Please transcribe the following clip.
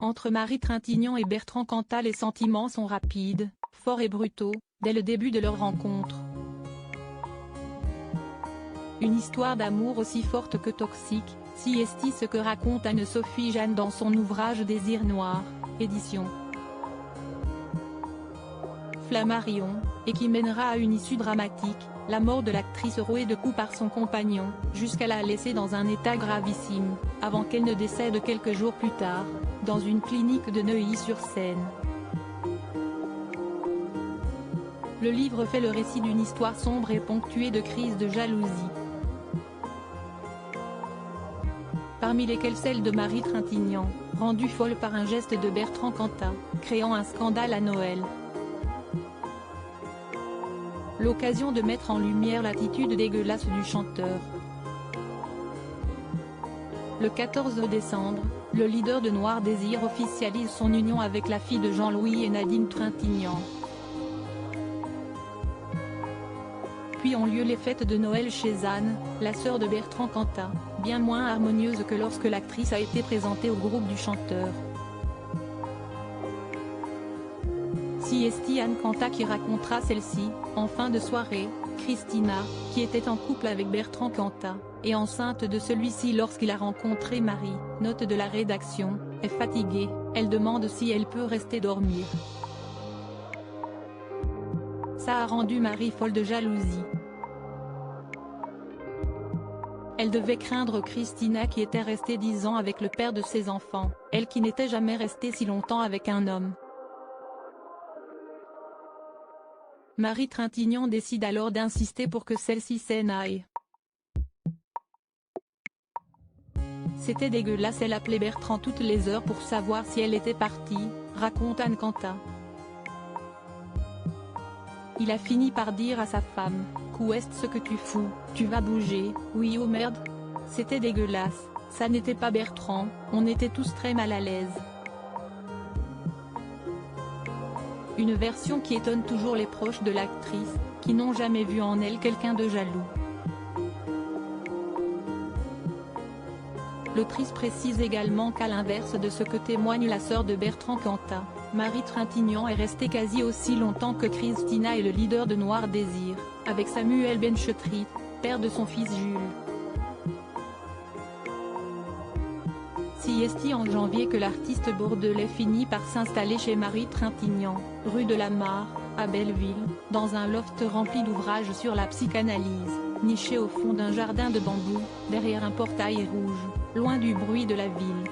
Entre Marie Trintignant et Bertrand Cantat, les sentiments sont rapides, forts et brutaux, dès le début de leur rencontre. Une histoire d'amour aussi forte que toxique, si est ce que raconte Anne-Sophie Jeanne dans son ouvrage Désir noir, édition Flammarion, et qui mènera à une issue dramatique, la mort de l'actrice rouée de coups par son compagnon, jusqu'à la laisser dans un état gravissime, avant qu'elle ne décède quelques jours plus tard, dans une clinique de Neuilly-sur-Seine. Le livre fait le récit d'une histoire sombre et ponctuée de crises de jalousie, parmi lesquelles celle de Marie Trintignant, rendue folle par un geste de Bertrand Cantat, créant un scandale à Noël. L'occasion de mettre en lumière l'attitude dégueulasse du chanteur. Le 14 décembre, le leader de Noir Désir officialise son union avec la fille de Jean-Louis et Nadine Trintignant. Puis ont lieu les fêtes de Noël chez Anne, la sœur de Bertrand Cantat, bien moins harmonieuses que lorsque l'actrice a été présentée au groupe du chanteur. Si est Anne Cantat qui racontera celle-ci, en fin de soirée, Christina, qui était en couple avec Bertrand Cantat, et enceinte de celui-ci lorsqu'il a rencontré Marie, note de la rédaction, est fatiguée, elle demande si elle peut rester dormir. Ça a rendu Marie folle de jalousie. Elle devait craindre Christina qui était restée 10 ans avec le père de ses enfants, elle qui n'était jamais restée si longtemps avec un homme. Marie Trintignant décide alors d'insister pour que celle-ci s'en aille. C'était dégueulasse, elle appelait Bertrand toutes les heures pour savoir si elle était partie, raconte Anne Cantat. Il a fini par dire à sa femme, « Qu'ou est ce que tu fous, tu vas bouger, oui ou merde ?» C'était dégueulasse, ça n'était pas Bertrand, on était tous très mal à l'aise. Une version qui étonne toujours les proches de l'actrice, qui n'ont jamais vu en elle quelqu'un de jaloux. L'autrice précise également qu'à l'inverse de ce que témoigne la sœur de Bertrand Cantat, Marie Trintignant est restée quasi aussi longtemps que Christina et le leader de Noir Désir, avec Samuel Benchetrit, père de son fils Jules. Si est en janvier que l'artiste bordelais finit par s'installer chez Marie Trintignant, rue de la Mare, à Belleville, dans un loft rempli d'ouvrages sur la psychanalyse, niché au fond d'un jardin de bambou, derrière un portail rouge, loin du bruit de la ville.